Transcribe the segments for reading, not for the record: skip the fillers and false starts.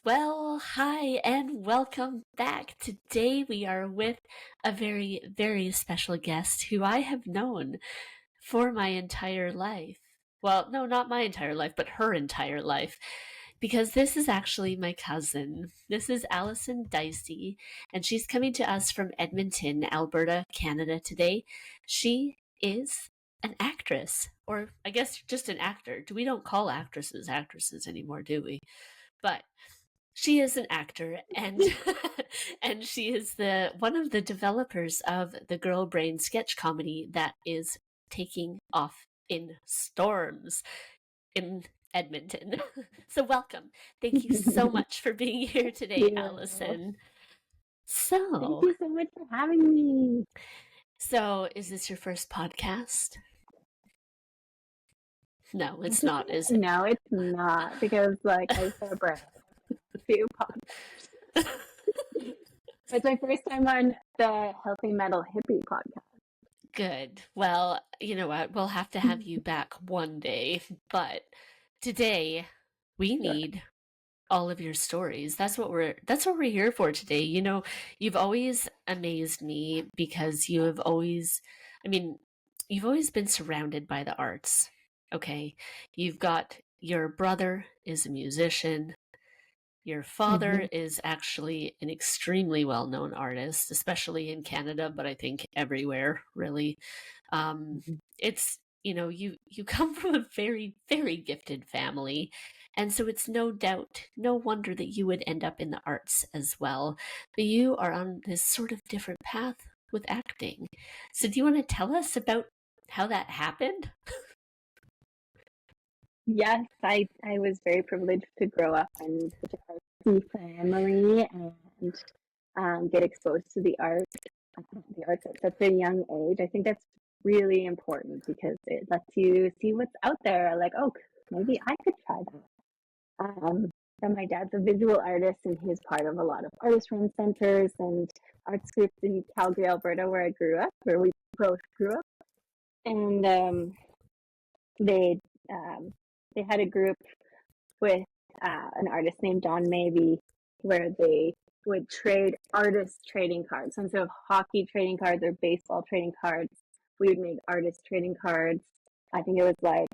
Well, hi and welcome back. Today we are with a very, very special guest who I have known for my entire life. Well, no, not my entire life, but her entire life. Because this is actually my cousin. This is Alyson Dicey, and she's coming to us from Edmonton, Alberta, Canada today. She is an actress, or I guess just an actor. We don't call actresses anymore, do we? But she is an actor, and and she is the one of the developers of the Girl Brain sketch comedy that is taking off in storms in Edmonton. So welcome. Thank you so much for being here today, you. Alyson. Thank So, you so much for having me. is this your first podcast? No, it's not, is it? No, it's not because I said a few podcasts. It's my first time on the Healthy Metal Hippie podcast. Good. Well, you know what? We'll have to have you back one day, but today we need all of your stories. That's what we're here for today. You know, you've always amazed me because you've always been surrounded by the arts. Okay. You've got your brother is a musician. Your father is actually an extremely well-known artist, especially in Canada, but I think everywhere, really. It's you come from a very, very gifted family, and so it's no wonder that you would end up in the arts as well. But you are on this sort of different path with acting. So do you want to tell us about how that happened? Yes, I was very privileged to grow up in such a artsy family and get exposed to the arts at such a young age. I think that's really important because it lets you see what's out there. Like, oh, maybe I could try that. And my dad's a visual artist, and he's part of a lot of artist-run centers and arts groups in Calgary, Alberta, where we both grew up. And they um, they had a group with an artist named Don Mavey, where they would trade artist trading cards. So instead of hockey trading cards or baseball trading cards, we would make artist trading cards. I think it was like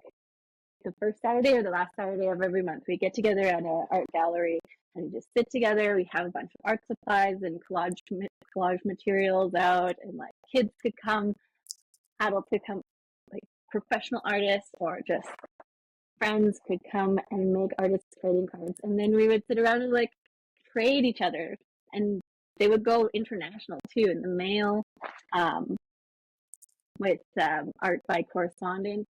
the first Saturday or the last Saturday of every month. We get together at an art gallery and we just sit together. We have a bunch of art supplies and collage materials out, and like kids could come, adults could come, like professional artists or just friends could come and make artist trading cards, and then we would sit around and like trade each other, and they would go international too in the mail, with art by correspondence.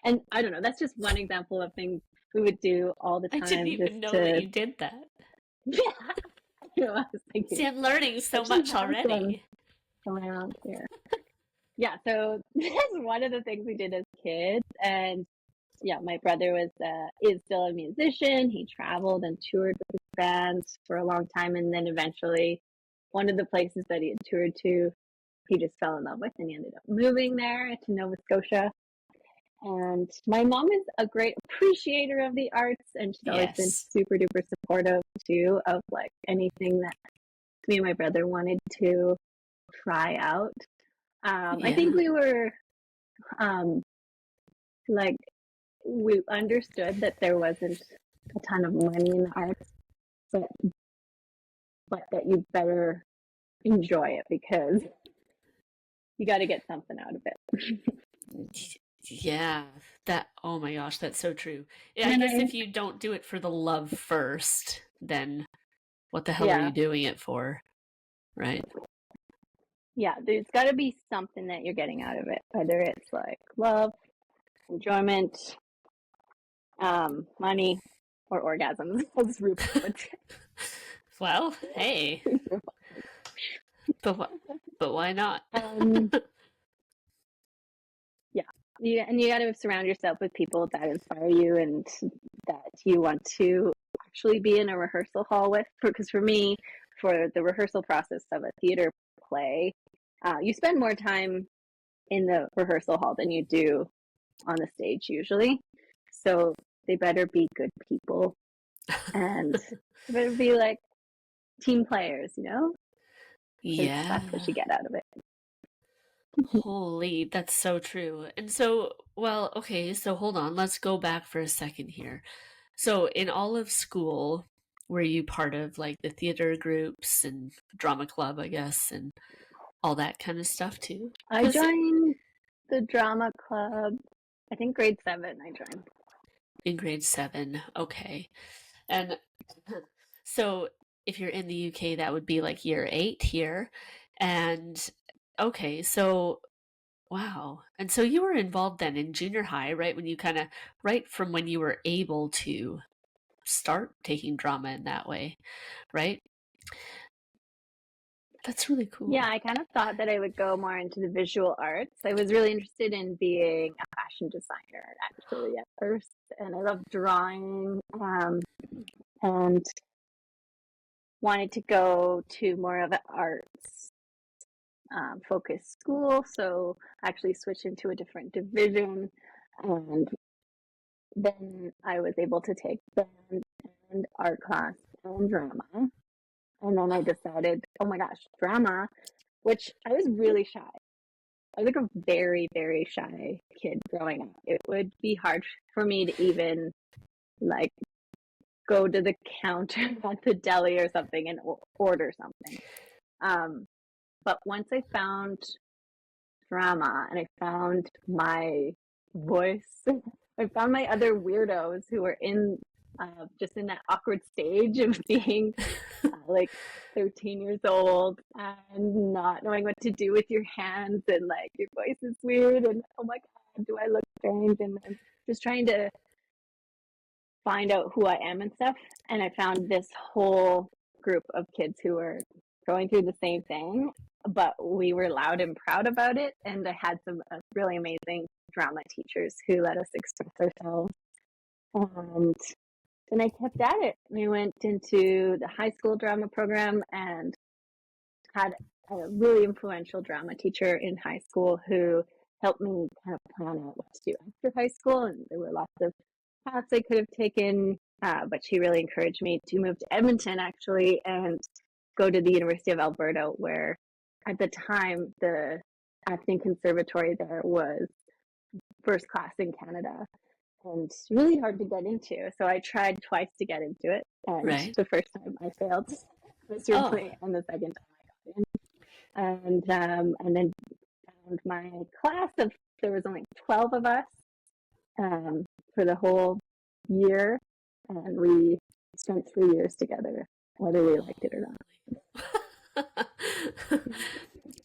And I don't know, that's just one example of things we would do all the I didn't time just even know that to you did that. yeah. I was thinking See, I'm learning so I should much have some already. around here. Yeah, so that's one of the things we did as kids. And yeah, my brother is still a musician. He traveled and toured with his band for a long time, and then eventually, one of the places that he had toured to, he just fell in love with, and he ended up moving there to Nova Scotia. And my mom is a great appreciator of the arts, and she's always been Yes. super duper supportive too of like anything that me and my brother wanted to try out. I Yeah. think we were um, like we understood that there wasn't a ton of money in the arts, but that you better enjoy it because you got to get something out of it. Yeah, oh my gosh, that's so true. Yeah, I And guess if you don't do it for the love first, then what the hell are yeah, you doing it for? Right? yeah, there's got to be something that you're getting out of it, whether it's like love, enjoyment, money, or orgasms. I'll just group Well, hey, but why not? um, yeah, and you got to surround yourself with people that inspire you and that you want to actually be in a rehearsal hall with. Because for me, for the rehearsal process of a theater play, you spend more time in the rehearsal hall than you do on the stage usually. So they better be good people and it would be like team players, because that's what Yeah. you get out of it. Holy, that's so true. And so, well, okay, so hold on. Let's go back for a second here. So, in all of school, were you part of like the theater groups and drama club, I guess, and all that kind of stuff too? I Because joined the drama club, I think grade 7 I joined. in grade 7, okay. And so, if you're in the UK, that would be like year 8 here. And okay, so wow. And so you were involved then in junior high, right? When you kind of, right from when you were able to start taking drama in that way, right? That's really Yeah, cool. I kind of thought that I would go more into the visual arts. I was really interested in being a fashion designer actually at first, and I loved drawing, and wanted to go to more of an arts focused school. So I actually switched into a different division, and then I was able to take band and art class and drama. And then I decided, oh my gosh, drama, which I was really shy. I was like a very, very shy kid growing up. It would be hard for me to even like go to the counter at the deli or something and order something. But once I found drama and I found my voice, I found my other weirdos who were in just in that awkward stage of being like 13 years old and not knowing what to do with your hands, and like your voice is weird, and oh my god, do I look strange, and I'm just trying to find out who I am and stuff. And I found this whole group of kids who were going through the same thing, but we were loud and proud about it. And I had some really amazing drama teachers who let us express ourselves. And then I kept at it. We went into the high school drama program and had a really influential drama teacher in high school who helped me kind of plan out what to do after high school. And there were lots of paths I could have taken, but she really encouraged me to move to Edmonton actually and go to the University of Alberta, where at the time the acting conservatory there was first class in Canada and really hard to get into. So I tried twice to get into it, and Right. the first time I failed Oh, miserably, and the second time I got in. And then found my class of, there was only 12 of us for the whole year, and we spent 3 years together, whether we liked it or holy.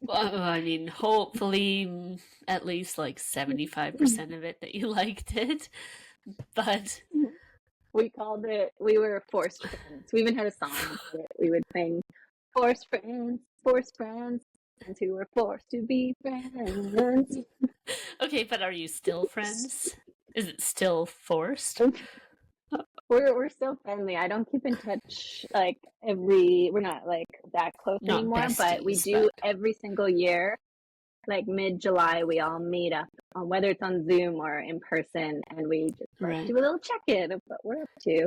Well, I mean, hopefully, at least like not. 75% of it that you liked it. But We called it, we were forced friends. We even had a song about it. We would sing, forced friends, and who were forced to be friends. okay, but are you still friends? Is it still forced? We're still friendly. I don't keep in touch like we're not like that close Not anymore, but we besties, do but every single year. Like mid-July, we all meet up on whether it's on Zoom or in person, and we just like right. do a little check-in of what we're up to.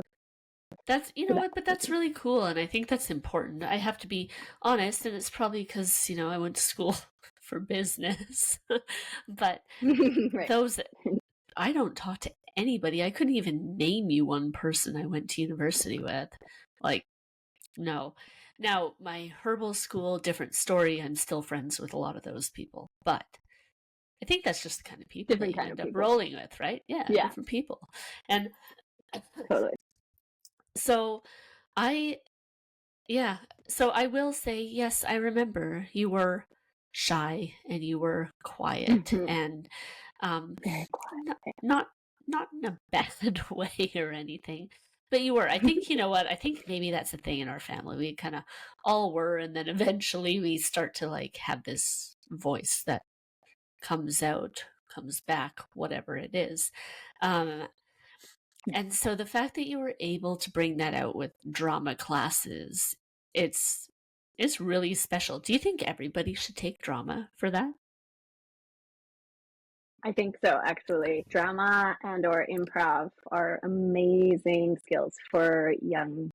That's, you So know what, but that's really cool. And I think that's important. I have to be honest, and it's probably because, I went to school for business. But right. those, I don't talk to anybody. I couldn't even name you one person I went to university with. Like, no. Now, my herbal school, different story. I'm still friends with a lot of those people. But I think that's just the kind of people that Different you kind end of up people. rolling with, right? Yeah, Yeah, different people. And totally. so I, yeah, so I will say, yes, I remember you were shy and you were quiet Mm-hmm. and um, Very quiet. not not in a bad way or anything, but you were. I think, you know what? I think maybe that's the thing in our family. We kind of all were, and then eventually we start to like have this voice that comes out, comes back, whatever it is. Um, and so the fact that you were able to bring that out with drama classes, it's it's really special. Do you think everybody should take drama for that? I think so, actually. Drama and or improv are amazing skills for young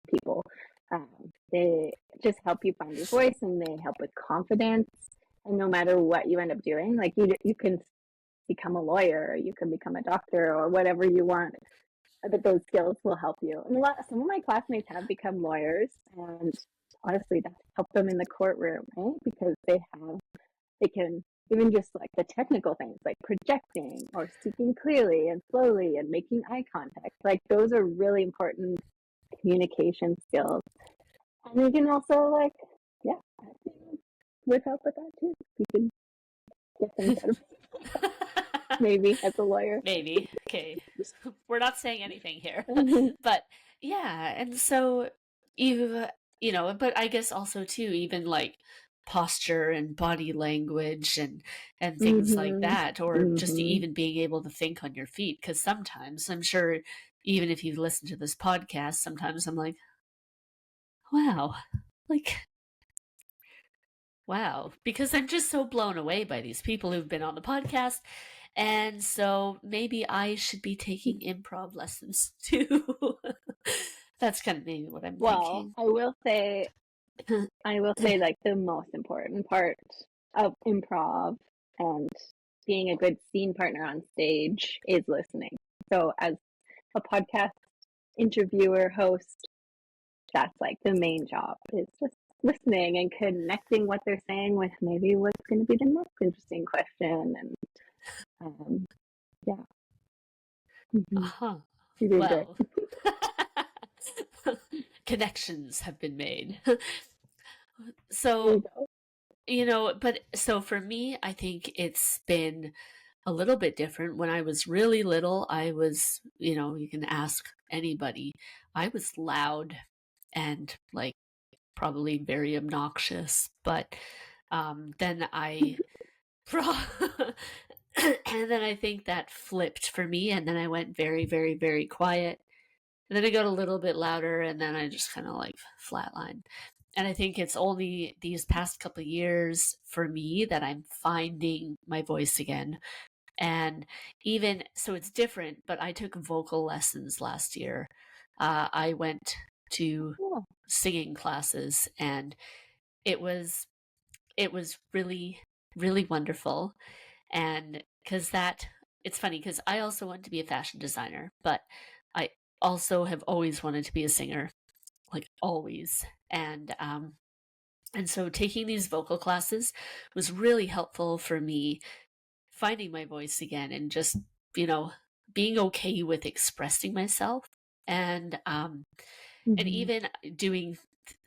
people. They just help you find your voice and they help with confidence. And no matter what you end up doing, like you can become a lawyer, you can become a doctor or whatever you want, but those skills will help you. And some of my classmates have become lawyers, and honestly, that's helped them in the courtroom, right? Because they can even just like the technical things like projecting or speaking clearly and slowly and making eye contact. Like those are really important communication skills. And you can also like, yeah, acting would help with that too. You can get things out of maybe as a lawyer. Maybe. Okay. We're not saying anything here. But yeah, and so but I guess also too, even like posture and body language and things like that, or just even being able to think on your feet. Because sometimes I'm sure, even if you listen to this podcast, sometimes I'm like, wow, like wow, because I'm just so blown away by these people who've been on the podcast. And so maybe I should be taking improv lessons too. That's kind of maybe what I'm Well, thinking. I will say like the most important part of improv and being a good scene partner on stage is listening. So as a podcast interviewer, host, that's like the main job is just listening and connecting what they're saying with maybe what's going to be the next interesting question. And yeah. Uh-huh. You did great. Well, connections have been made. So, but so for me, I think it's been a little bit different. When I was really little, I was, you can ask anybody, I was loud and like probably very obnoxious, but then I and then I think that flipped for me, and then I went very, very, very quiet, and then I got a little bit louder, and then I just kind of like flatlined. And I think it's only these past couple of years for me that I'm finding my voice again. And even so, it's different, but I took vocal lessons last year. I went to singing classes, and it was really, really wonderful. And because it's funny because I also want to be a fashion designer, but I also have always wanted to be a singer, like always. And so taking these vocal classes was really helpful for me finding my voice again and just, being okay with expressing myself. And even doing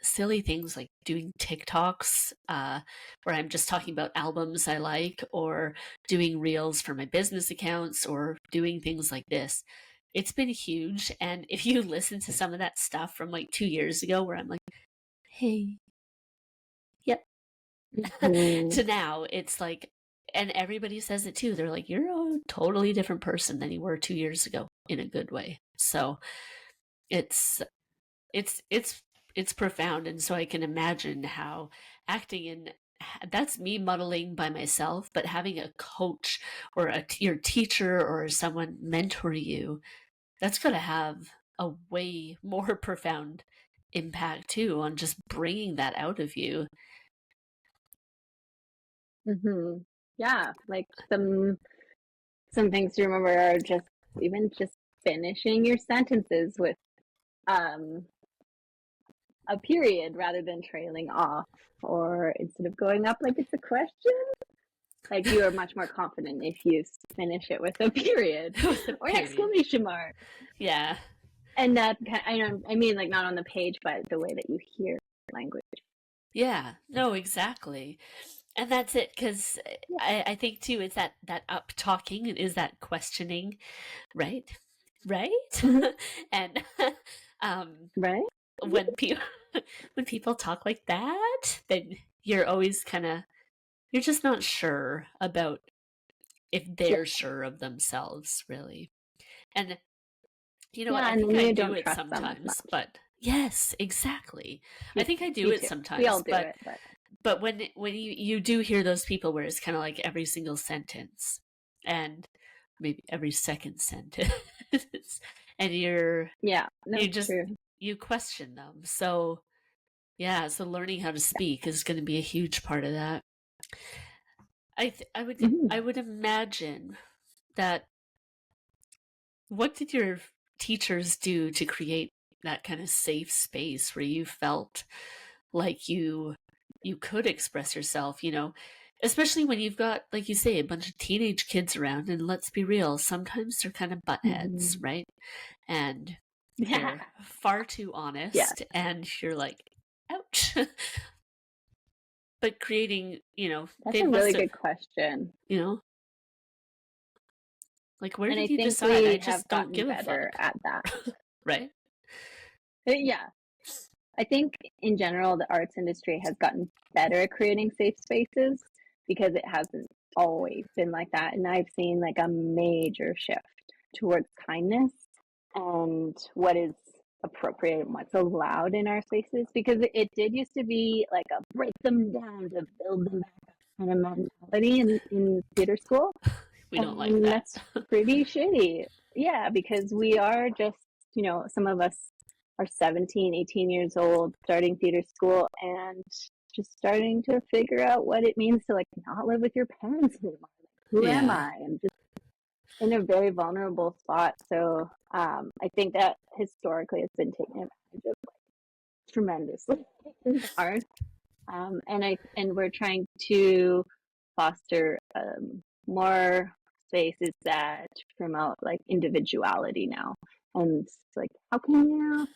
silly things like doing TikToks where I'm just talking about albums I like, or doing reels for my business accounts, or doing things like this. It's been huge. And if you listen to some of that stuff from like 2 years ago where I'm like, hey, yep, to now, it's like, and everybody says it too. They're like, you're a totally different person than you were 2 years ago in a good way. So it's it's it's it's profound. And so I can imagine how acting in that's me muddling by myself, but having a coach or your teacher or someone mentor you, that's going to have a way more profound impact too on just bringing that out of you. Yeah, like some things to remember are just even just finishing your sentences with a period rather than trailing off, or instead of going up like it's a question, like you are much more confident if you finish it with a period or an exclamation mark. Yeah. And that, I mean, like not on the page, but the way that you hear language. Yeah, no, exactly. And that's it, because I think too, it's that up talking is that questioning, right? And right? when people talk like that, then you're always you're just not sure about if they're sure of themselves, really. And you know what? I think I do it sometimes, but yes, exactly. I think I do it sometimes. We all do it, but when you do hear those people where it's kind of like every single sentence, and maybe every second sentence. And you just, true. you question them. So yeah, so learning how to speak is going to be a huge part of that. I would imagine that, what did your teachers do to create that kind of safe space where you felt like you could express yourself, especially when you've got, like you say, a bunch of teenage kids around, and let's be real, sometimes they're kind of butt heads, right? And Yeah. they're far too honest, and you're like, ouch. But creating, That's they a really must have, good question. like, where And I did you think decide I we have just don't gotten give a better fuck? at that. Right? Yeah. I think in general, the arts industry has gotten better at creating safe spaces because it hasn't always been like that. And I've seen like a major shift towards kindness and what is appropriate and what's allowed in our spaces, because it did used to be like a break them down to build them back up kind of mentality in theater school. We don't like And that. that's pretty shitty. Yeah, because we are just, some of us are 17, 18 years old, starting theater school and just starting to figure out what it means to like not live with your parents anymore. Like, who am Yeah. I? I'm just in a very vulnerable spot. So I think that historically it's been taken advantage of tremendously in art. And we're trying to foster more spaces that promote like individuality now. And it's like, how can you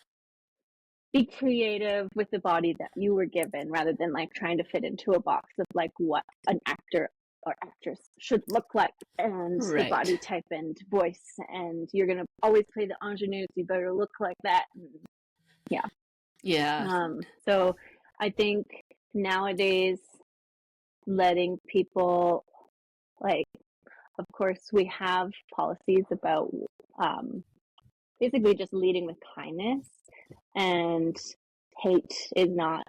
be creative with the body that you were given rather than like trying to fit into a box of like what an actor or actress should look like and the Right. body type and voice, and you're gonna always play the ingenue, you better look like that. And yeah. Yeah. So I think nowadays letting people, like, of course we have policies about basically just leading with kindness, and hate is not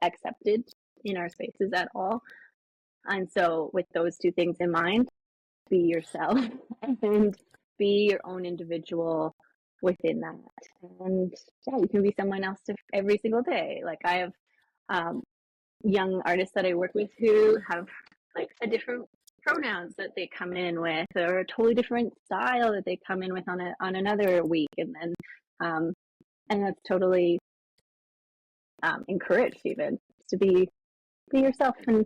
accepted in our spaces at all. And so with those two things in mind, be yourself and be your own individual within that. And yeah, you can be someone else every single day. Like I have young artists that I work with who have like a different pronouns that they come in with, or a totally different style that they come in with on another week, and then and that's totally encouraged even to be yourself. And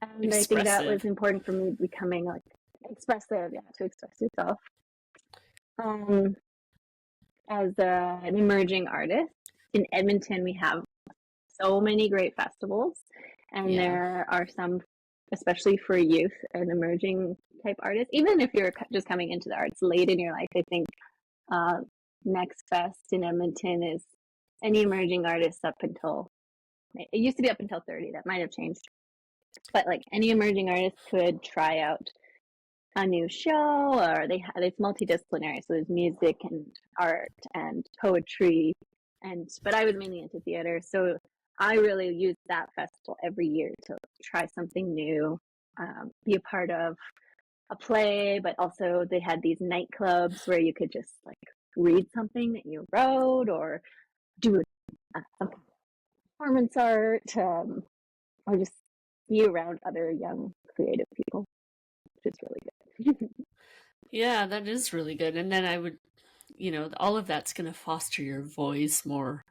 I think that was Expressive. important for me, becoming like expressive, yeah, to express yourself. Um, as an emerging artist in Edmonton, we have so many great festivals, and Yeah. there are some, especially for youth and emerging type artists. Even if you're just coming into the arts late in your life, I think Next Fest in Edmonton is any emerging artist up until, it used to be up until 30. That might have changed, but like any emerging artist could try out a new show, or it's multidisciplinary, so there's music and art and poetry, but I was mainly into theater, so I really use that festival every year to try something new, be a part of a play, but also they had these nightclubs where you could just like read something that you wrote, or do some performance art, or just be around other young creative people, which is really good. Yeah, that is really good. And then I would, all of that's going to foster your voice more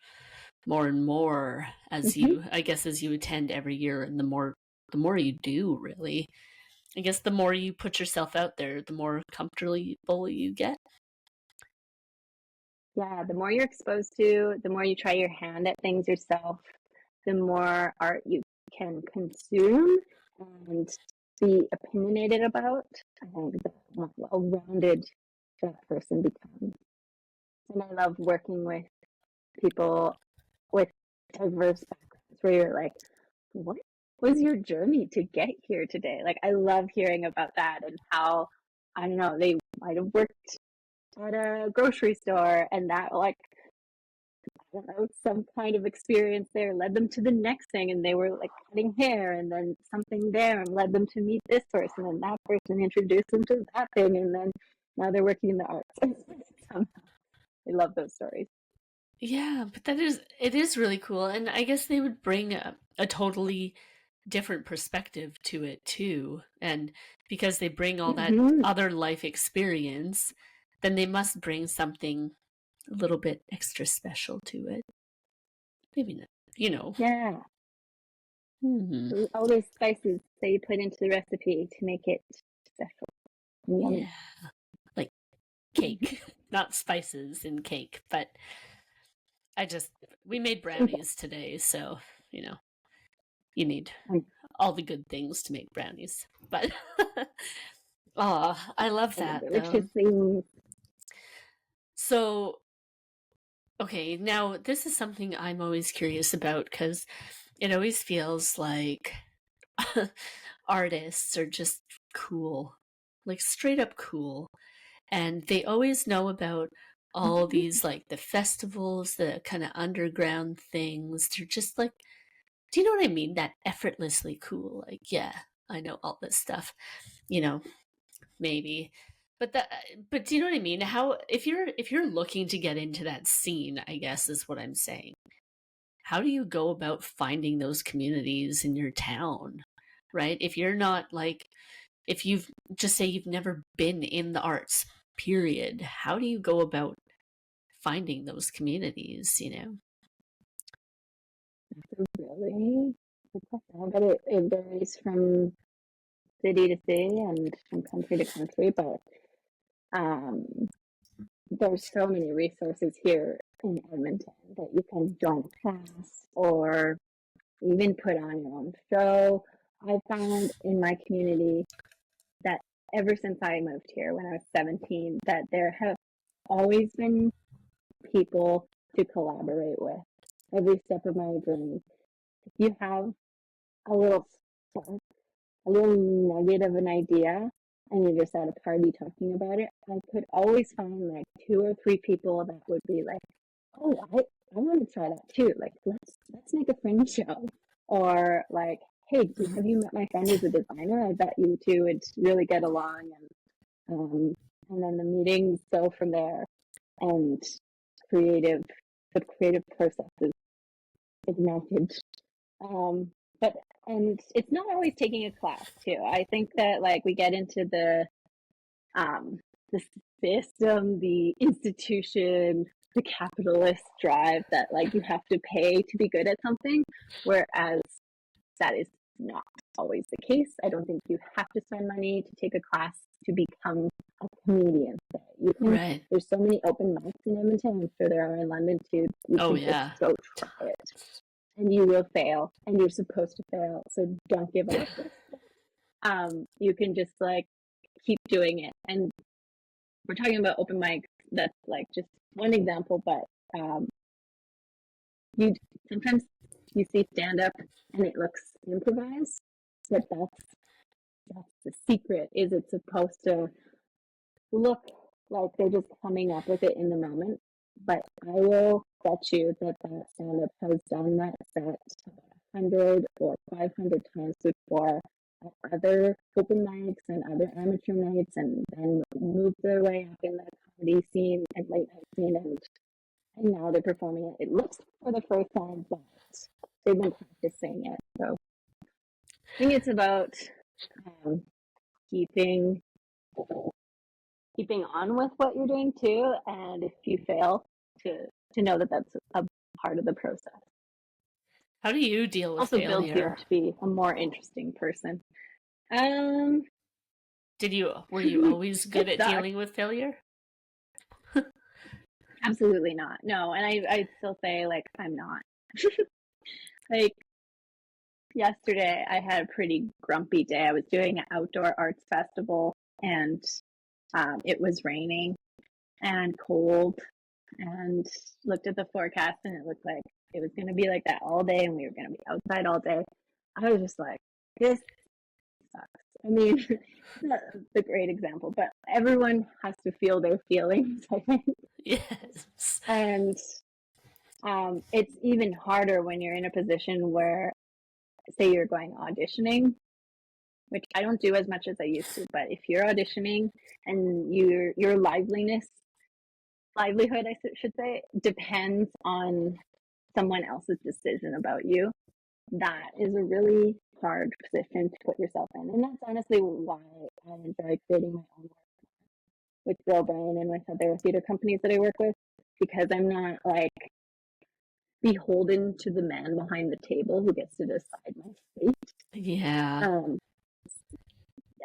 and more as Mm-hmm. you, I guess, as you attend every year, and the more you do, really. I guess the more you put yourself out there, the more comfortable you get. Yeah, the more you're exposed to, the more you try your hand at things yourself, the more art you can consume and be opinionated about, and the more well-rounded that person becomes. And I love working with people with diverse backgrounds where you're like, what was your journey to get here today? Like, I love hearing about that, and how, I don't know, they might have worked at a grocery store, and that like don't know, some kind of experience there led them to the next thing, and they were like cutting hair, and then something there and led them to meet this person, and that person introduced them to that thing, and then now they're working in the arts. I love those stories. Yeah, but it is really cool. And I guess they would bring a totally different perspective to it too. And because they bring all that Mm-hmm. other life experience, then they must bring something a little bit extra special to it. Maybe not, you know. Yeah. Hmm. All those spices that you put into the recipe to make it special and Yeah. yummy. Like cake. Not spices in cake, but we made brownies today, so, you know, you need all the good things to make brownies. But oh, I love All the that delicious though. things. So, okay, now this is something I'm always curious about because it always feels like artists are just cool, like straight up cool. And they always know about all these, like the festivals, the kind of underground things. They're just like, do you know what I mean? That effortlessly cool. Like, yeah, I know all this stuff, you know, maybe. But do you know what I mean? How if you're looking to get into that scene, I guess is what I'm saying. How do you go about finding those communities in your town? Right? If you're not like if you've just say you've never been in the arts, period, how do you go about finding those communities, you know? Really good question. I bet it varies from city to city and from country to country, but um, there's so many resources here in Edmonton that you can join a class or even put on your own show. I found in my community that ever since I moved here when I was 17, that there have always been people to collaborate with every step of my journey. If you have a little spark, a little nugget of an idea, and you're just at a party talking about it, I could always find like two or three people that would be like, "Oh, I want to try that too. Like, let's make a friend show." Or like, "Hey, have you met my friend who's a designer? I bet you two would really get along." And then the meetings go from there, and creative the creative process is ignited. Um, but and it's not always taking a class too. I think that like we get into um, the system, the institution, the capitalist drive that like you have to pay to be good at something, whereas that is not always the case. I don't think you have to spend money to take a class to become a comedian. You can. Right. There's so many open mics in Edmonton. I'm sure there are in London too. You Oh can just yeah. go try it, and you will fail, and you're supposed to fail. So don't give up. You can just like keep doing it, and we're talking about open mics. That's like just one example, but you sometimes you see stand up and it looks improvised, but that's the secret. Is it's supposed to look like they're just coming up with it in the moment, but I will bet you that that stand up has done that set about 100 or 500 times before at other open mics and other amateur nights, and then moved their way up in the comedy scene and late night scene, and now they're performing it. It looks for the first time, but they've been practicing it. So I think it's about um, keeping keeping on with what you're doing too, and if you fail, to know that that's a part of the process. How do you deal with Also builds you up failure? to be a more interesting person. Um, Were you always good it at sucks. dealing with failure? Absolutely not. No, and I'd still say like I'm not. Like yesterday, I had a pretty grumpy day. I was doing an outdoor arts festival, and it was raining and cold, and looked at the forecast, and it looked like it was going to be like that all day, and we were going to be outside all day. I was just like, this sucks. I mean, it's not the great example, but everyone has to feel their feelings, I think. Yes. And It's even harder when you're in a position where, say, you're going auditioning, which I don't do as much as I used to. But if you're auditioning and your livelihood, I should say, depends on someone else's decision about you, that is a really hard position to put yourself in. And that's honestly why I enjoy creating my own work with Girl Brain and with other theater companies that I work with, because I'm not like beholden to the man behind the table who gets to decide my fate. Yeah.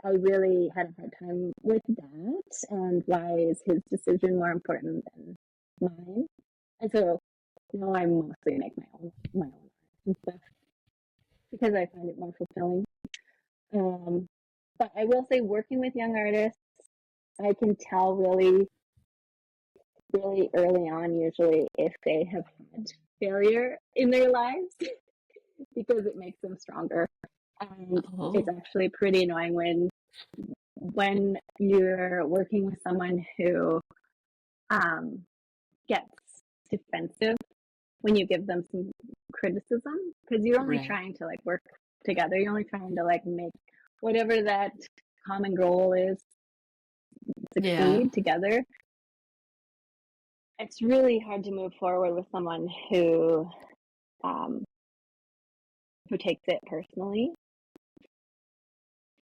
I really had a hard time with that, and why is his decision more important than mine? And so, I mostly make my own art and stuff because I find it more fulfilling. But I will say, working with young artists, I can tell really, really early on, usually, if they have had failure in their lives because it makes them stronger. And it's actually pretty annoying when you're working with someone who gets defensive when you give them some criticism, because you're only trying to like work together. You're only trying to like make whatever that common goal is succeed together. It's really hard to move forward with someone who takes it personally.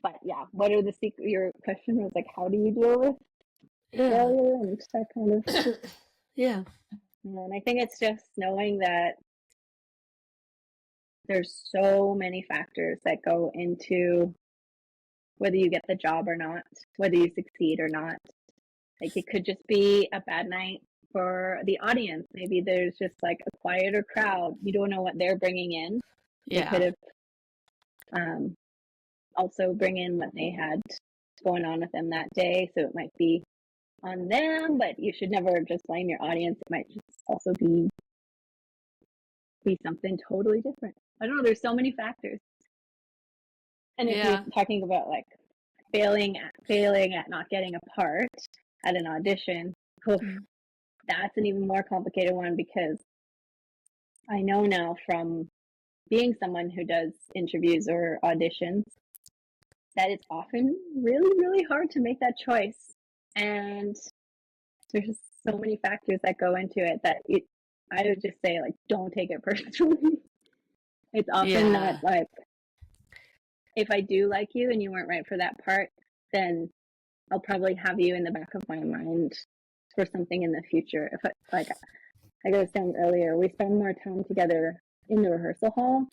But yeah, what are the secret? Your question was like, how do you deal with failure and that kind of yeah. And I think it's just knowing that there's so many factors that go into whether you get the job or not, whether you succeed or not. Like, it could just be a bad night for the audience. Maybe there's just like a quieter crowd. You don't know what they're bringing in. They could have also bring in what they had going on with them that day. So it might be on them, but you should never just blame your audience. It might just also be something totally different. I don't know. There's so many factors. And if you're talking about like failing at not getting a part at an audition, that's an even more complicated one, because I know now from being someone who does interviews or auditions that it's often really, really hard to make that choice. And there's so many factors that go into it that I would just say, like, don't take it personally. It's often not like, if I do like you and you weren't right for that part, then I'll probably have you in the back of my mind for something in the future. If like I was saying earlier, we spend more time together in the rehearsal hall.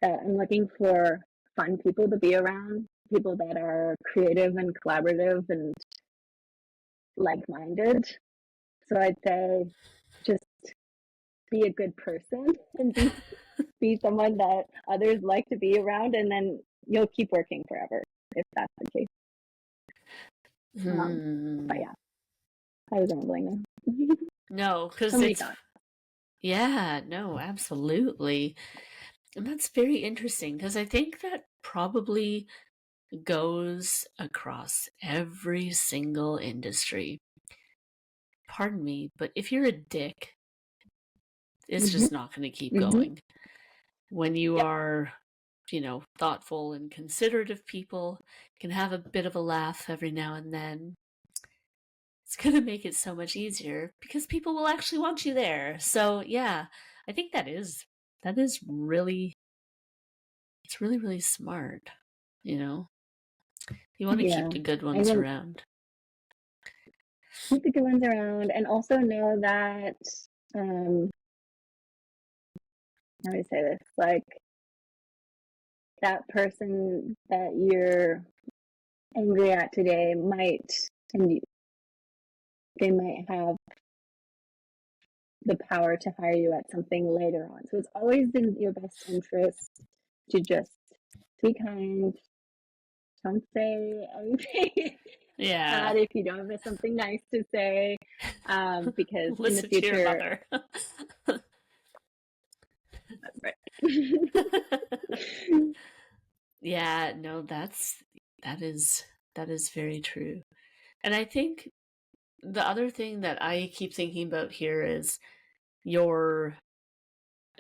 That I'm looking for fun people to be around, people that are creative and collaborative and like-minded. So I'd say just be a good person and be someone that others like to be around, and then you'll keep working forever if that's the case. But yeah, I was rambling now. No, because no, absolutely. And that's very interesting, because I think that probably goes across every single industry. Pardon me, but if you're a dick, it's just not going to keep going. When you are, thoughtful and considerate of people, can have a bit of a laugh every now and then, it's going to make it so much easier, because people will actually want you there. So yeah, I think that is really, it's really, really smart. You want to keep the good ones around. Keep the good ones around, and also know that, how do I say this? Like, that person that you're angry at today they might have the power to hire you at something later on. So it's always in your best interest to just be kind. Don't say anything bad if you don't have something nice to say, because in the future, to your mother. That's right. Yeah, no, that is very true. And I think the other thing that I keep thinking about here is your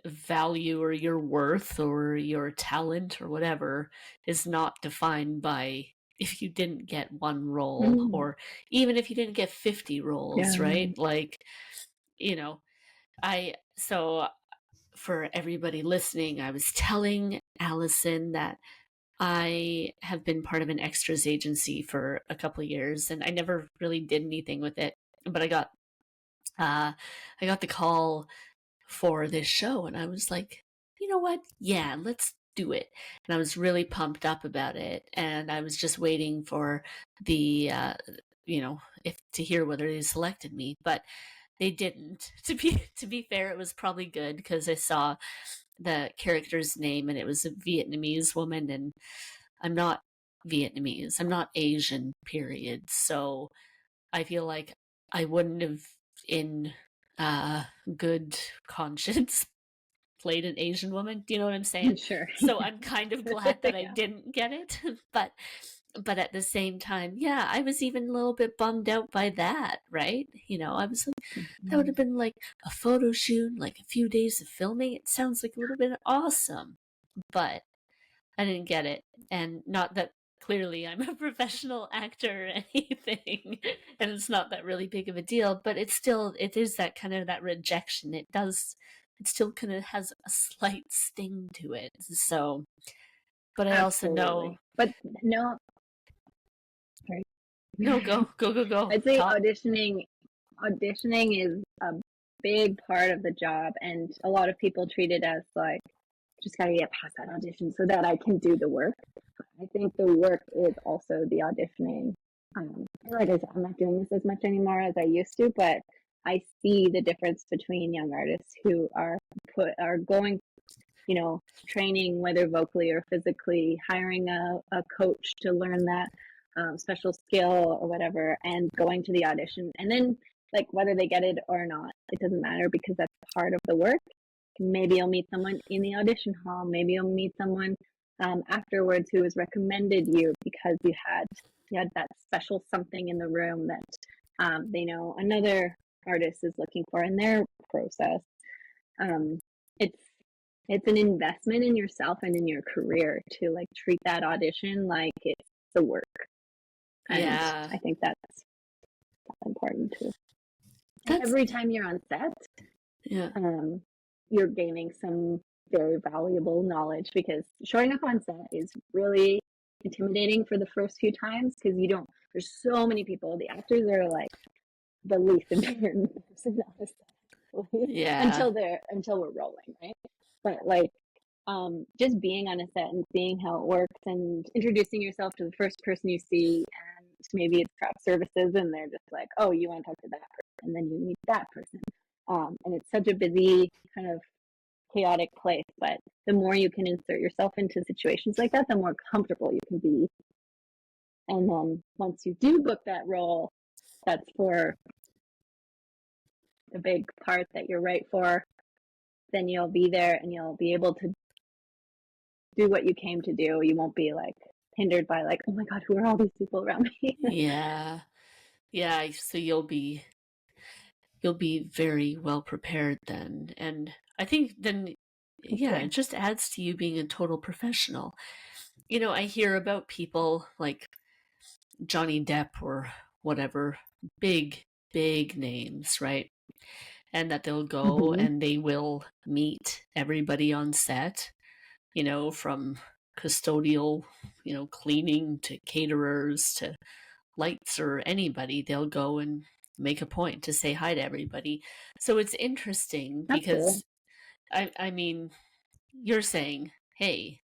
value or your worth or your talent or whatever is not defined by if you didn't get one role or even if you didn't get 50 roles, right? Like, you know, so for everybody listening, I was telling Alyson that I have been part of an extras agency for a couple of years and I never really did anything with it. But I got the call for this show and I was like, you know what? Yeah, let's do it. And I was really pumped up about it. And I was just waiting for the, if to hear whether they selected me, but they didn't. To be fair, it was probably good because I saw the character's name and it was a Vietnamese woman and I'm not Vietnamese. I'm not Asian, period. So I feel like I wouldn't have, in good conscience, played an Asian woman. Do you know what I'm saying? Sure. So I'm kind of glad that I didn't get it. But at the same time, yeah, I was even a little bit bummed out by that, right? I was like, that would have been like a photo shoot, like a few days of filming. It sounds like it would have been awesome. But I didn't get it. And not that clearly I'm a professional actor or anything, and it's not that really big of a deal, but it is that kind of that rejection. It still kind of has a slight sting to it. So, but I also know. But no, sorry. No, go. I'd say Talk. auditioning is a big part of the job, and a lot of people treat it as like, just gotta get past that audition so that I can do the work. I think the work is also the auditioning. Like I said, I'm not doing this as much anymore as I used to, but I see the difference between young artists who are going, training, whether vocally or physically, hiring a coach to learn that special skill or whatever, and going to the audition. And then, like, whether they get it or not, it doesn't matter because that's part of the work. Maybe you'll meet someone in the audition hall. Maybe you'll meet someone afterwards who has recommended you because you had that special something in the room that they know another artist is looking for in their process. It's an investment in yourself and in your career to like treat that audition like it's the work. And I think that's important too. Every time you're on set, you're gaining some very valuable knowledge, because showing up on set is really intimidating for the first few times because there's so many people. The actors are like the least important person on the set until we're rolling, right? But like just being on a set and seeing how it works and introducing yourself to the first person you see, and maybe it's craft services and they're just like, oh, you want to talk to that person, and then you meet that person. And it's such a busy kind of chaotic place, but the more you can insert yourself into situations like that, the more comfortable you can be. And then once you do book that role, that's for the big part that you're right for, then you'll be there and you'll be able to do what you came to do. You won't be like hindered by like, oh my God, who are all these people around me? Yeah. So you'll be very well prepared then. And I think then, it just adds to you being a total professional. I hear about people like Johnny Depp or whatever, big names, right? And that they'll go and they will meet everybody on set, from custodial, cleaning to caterers to lights or anybody. They'll go and make a point to say hi to everybody. So it's interesting because I mean, you're saying, hey,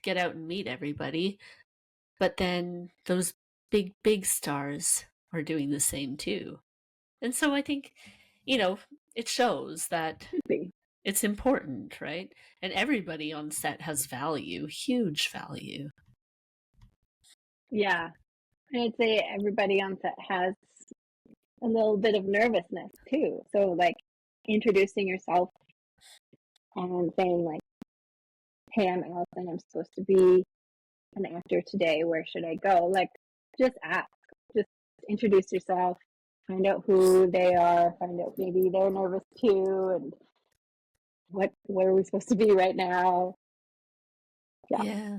get out and meet everybody. But then those big stars are doing the same too. And so I think, it shows that it's important, right? And everybody on set has value, huge value. Yeah. I'd say everybody on set has a little bit of nervousness too. So like introducing yourself and saying like, hey, I'm Alyson, I'm supposed to be an actor today, where should I go? Like, just ask, just introduce yourself, find out who they are, find out maybe they're nervous too, and where are we supposed to be right now? Yeah. Yeah.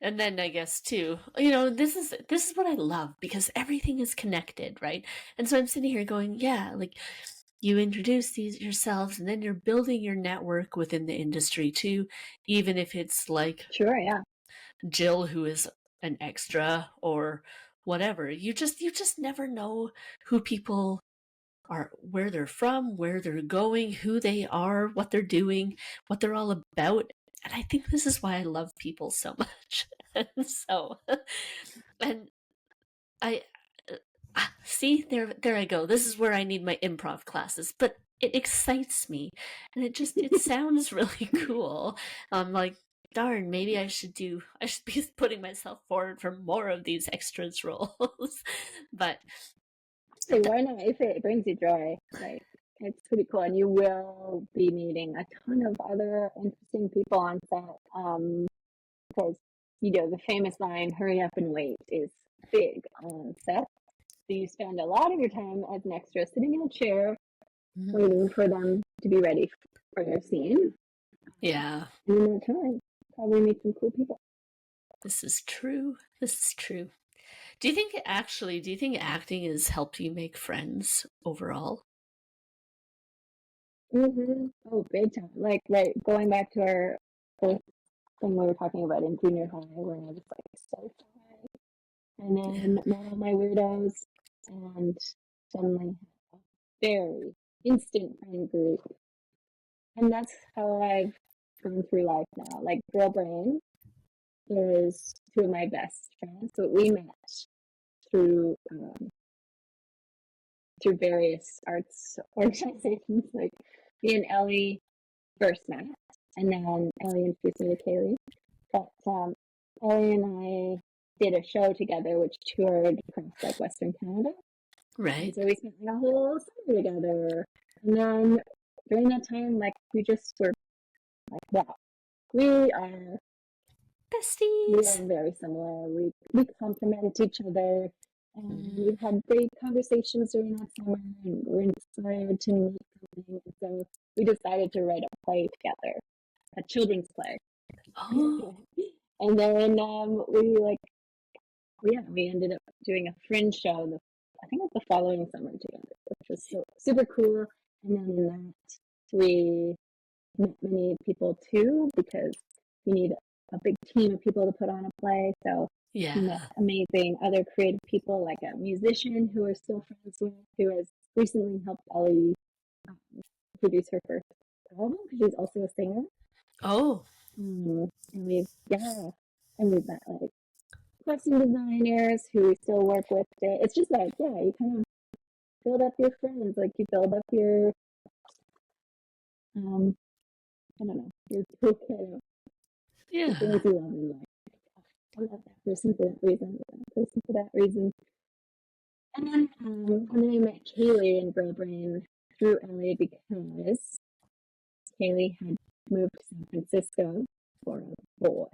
And then I guess too, this is what I love because everything is connected, right? And so I'm sitting here going, yeah, like you introduce these yourselves and then you're building your network within the industry too, even if it's like Sure, yeah. Jill who is an extra or whatever. You just never know who people are, where they're from, where they're going, who they are, what they're doing, what they're all about. And I think this is why I love people so much. And so, and I see there I go. This is where I need my improv classes, but it excites me, and it sounds really cool. I'm like, darn, maybe I should be putting myself forward for more of these extras roles, but Hey, why not? If it brings you joy, like it's pretty cool, and you will be meeting a ton of other interesting people on set. Because the famous line "hurry up and wait" is big on set. So you spend a lot of your time as an extra sitting in a chair waiting for them to be ready for their scene. yeah, And in that time, probably meet some cool people. this is true. This is true. Do you think acting has helped you make friends overall? Oh, big time. Like, right, going back to our first thing we were talking about in junior high, where I was like so shy, and then Yeah. met all my weirdos, and suddenly had a very instant friend group. And that's how I've gone through life now. Like, Girl Brain is two of my best friends, but we met through through various arts organizations. Like, me and Ellie first met, and then Ellie introduced me to Kaylee. But Ellie and I did a show together, which toured across like Western Canada, and Right. so we spent like a whole summer together. And then during that time, like we just were like, wow, we are we Besties. are very similar. We complement each other, and we had great conversations during that summer, and we're inspired to make something. And so we decided to write a play together, a children's play. Oh, And then we ended up doing a fringe show. I think it was the following summer together, which was so super cool. And then in that we met many people too, because you need a big team of people to put on a play. So we met yeah. amazing other creative people, like a musician who we're still friends with, who has recently helped Ellie um, produce her first album because she's also a singer. Oh, And we've met like costume designers who we still work with today. It's just like, yeah, you kind of build up your friends, like you build up your um I don't know, your toolkit of the yeah. things you love in life. I love that person for that reason, that person for that reason. And then I met Kaylee in Girl Brain through LA because Kaylee had moved to San Francisco for a boy.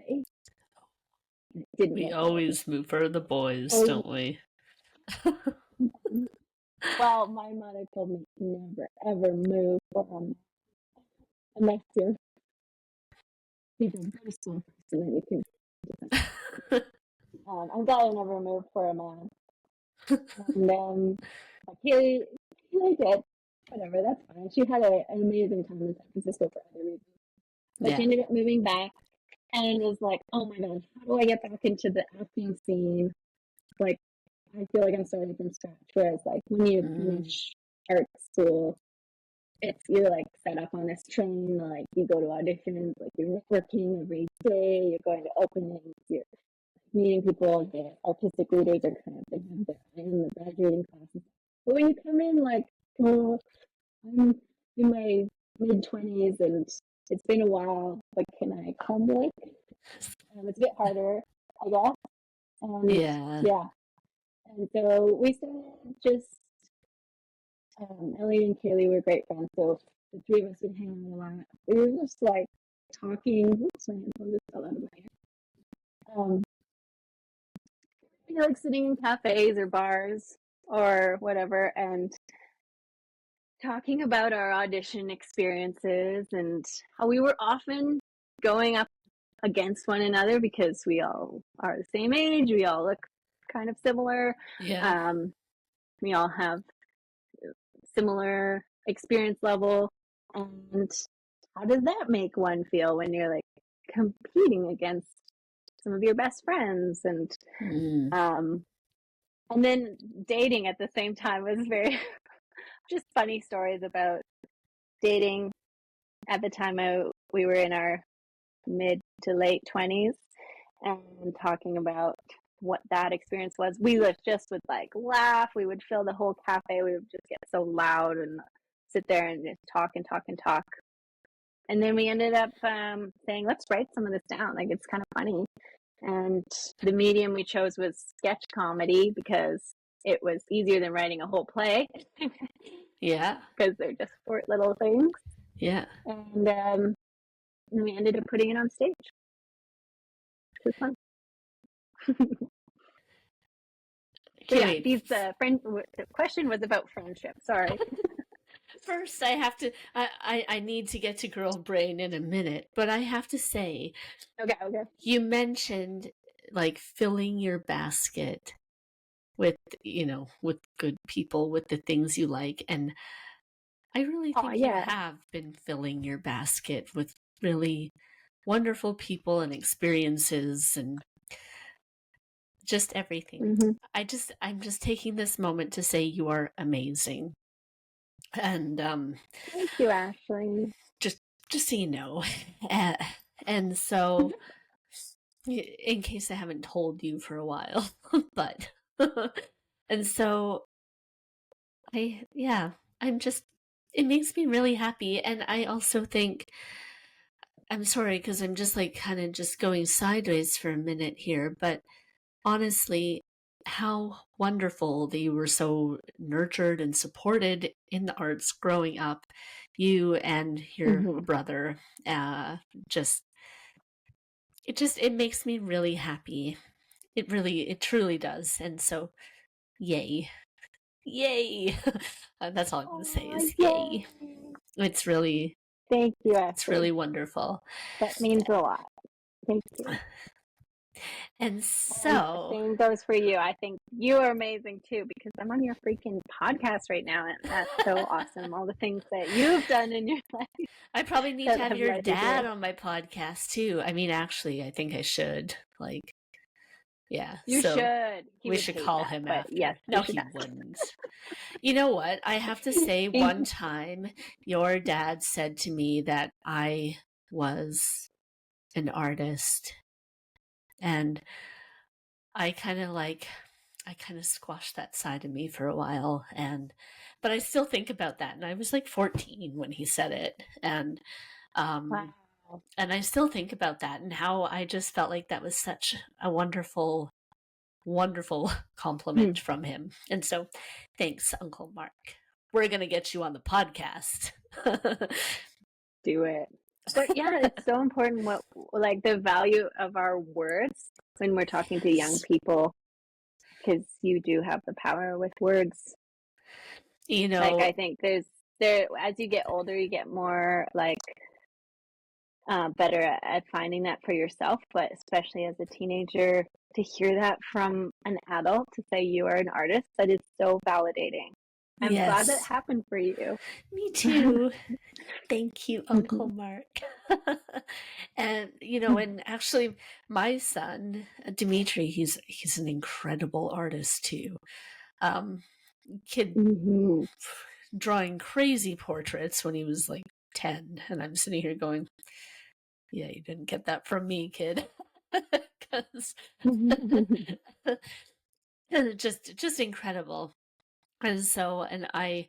And it didn't We work out. always move for the boys, Oh, don't we? well, my mother told me never ever move for a man unless you're either go to school first and then you can decide. I'm glad I never moved for a man. And then Kaylee did. Whatever, that's fine. She had an amazing time in San Francisco for other reasons. But she Yeah. ended up moving back and was like, oh my god, how do I get back into the acting scene? Like, I feel like I'm starting from scratch. Whereas, like, when you Mm. finish art school, you're like set up on this train, like you go to auditions, like you're networking every day, you're going to openings, you're meeting people, the artistic leaders are kind of they have their eye on the graduating classes. But when you come in like, oh, I'm in my mid 20s and it's been a while, but can I come like it's a bit harder, I guess. And Yeah. yeah. And so we started just Ellie and Kaylee were great friends, so the three of us would hang out a lot. We were just like talking. Oops, my handphone just fell out of my hair. We like sitting in cafes or bars or whatever, and talking about our audition experiences and how we were often going up against one another because we all are the same age, we all look kind of similar, Yeah. we all have similar experience level, and how does that make one feel when you're like competing against some of your best friends Mm. and then dating at the same time was very just funny stories about dating at the time. We were in our mid to late 20s and talking about what that experience was. We just would like laugh. We would fill the whole cafe. We would just get so loud and sit there and just talk and talk and talk. And then we ended up saying, let's write some of this down. Like, it's kind of funny. And the medium we chose was sketch comedy because it was easier than writing a whole play. Yeah. Because they're just short little things. Yeah. And we ended up putting it on stage. It was fun. Okay, yeah, wait. the question was about friendship. Sorry. First, I have to. I need to get to Girl Brain in a minute, but I have to say, Okay. you mentioned like filling your basket with with good people, with the things you like, and I really Oh, think you yeah. have been filling your basket with really wonderful people and experiences and just everything. Mm-hmm. I'm just taking this moment to say you are amazing. And Thank you, Ashley. just so you know. And so in case I haven't told you for a while, but and so I'm just it makes me really happy, and I also think I'm sorry because I'm just like kind of just going sideways for a minute here, but honestly, how wonderful that you were so nurtured and supported in the arts growing up, you and your Mm-hmm. brother. Uh, just it makes me really happy. It truly does. And so, yay, yay! That's all I'm gonna say Oh, is yay. yay. It's really Thank you, it's really Ashley. wonderful. That means a lot. Thank you. And And the so same goes for you. I think you are amazing too because I'm on your freaking podcast right now, and that's so awesome. All the things that you've done in your life I probably need to that have have your led you dad here. on my podcast too. I mean, actually, I think I should. Like, yeah. You So should. He we would should hate call that, him but yes, after. you No, should he ask. wouldn't. You know what? I have to say, one time your dad said to me that I was an artist, and I kind of squashed that side of me for a while, but I still think about that. And I was like 14 when he said it, um, Wow. and I still think about that and how I just felt like that was such a wonderful, wonderful compliment from him. And so, thanks, Uncle Mark. We're gonna get you on the podcast. Do it. But yeah, it's so important what like the value of our words when we're talking to young people because you do have the power with words. You Like know, I think there as you get older, you get more like better at finding that for yourself. But especially as a teenager, to hear that from an adult to say you are an artist, that is so validating. I'm glad that yes, happened for you. me too. Thank you, Uncle Mark. And and actually, my son Dimitri, he's an incredible artist too. Um, Kid Mm-hmm. drawing crazy portraits when he was like 10, and I'm sitting here going, yeah, you didn't get that from me, kid. Because just incredible. And so, and I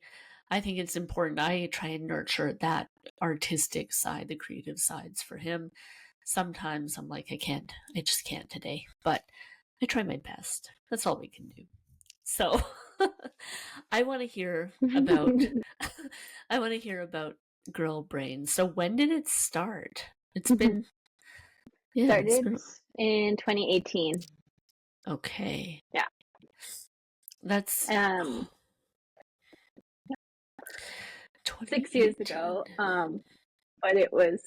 think it's important. I try and nurture that artistic side, the creative sides for him. Sometimes I'm like, I just can't today, but I try my best. That's all we can do. So I want to hear about I want to hear about Girl Brain. So when did it start? It's been it's Started been in 2018. okay. Yeah. That's Um, 6 years 2018. ago. But it was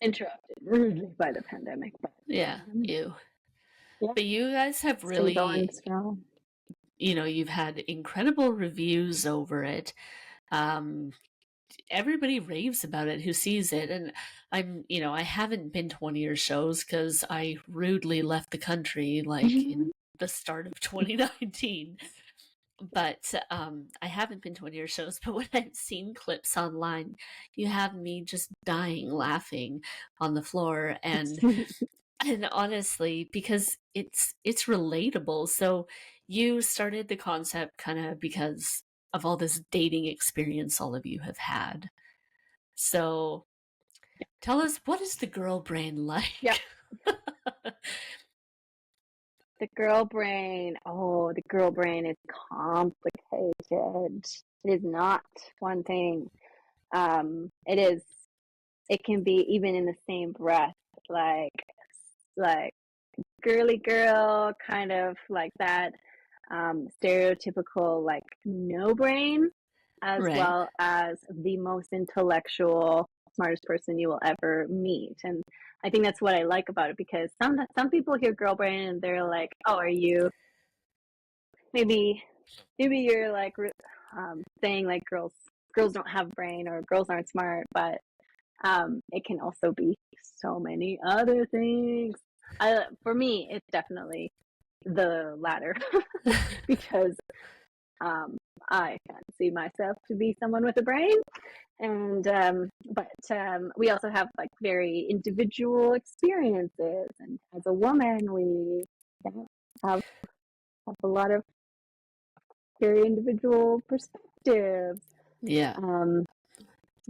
interrupted rudely by the pandemic. But Yeah, ew. yeah, But you guys have still going really, strong. you've had incredible reviews over it. Um, Everybody raves about it who sees it, and I haven't been to one of your shows because I rudely left the country like in the start of 2019. But I haven't been to one of your shows. But when I've seen clips online, you have me just dying laughing on the floor, and honestly, because it's relatable. So you started the concept kind of because of all this dating experience all of you have had. So tell us, what is the girl brain Yeah, like? the girl brain. Oh, the girl brain is complicated. It is not one thing. It is. It can be even in the same breath, like like girly girl, kind of like that stereotypical like no brain, as Right. well as the most intellectual, smartest person you will ever meet. And I think that's what I like about it, because some people hear girl brain and they're like, oh, are you maybe you're like saying like girls don't have brain or girls aren't smart, but it can also be so many other things. For me, it's definitely the latter because I can't see myself to be someone with a brain. And but we also have like very individual experiences, and as a woman, we have, have a lot of very individual perspectives. Yeah. Um,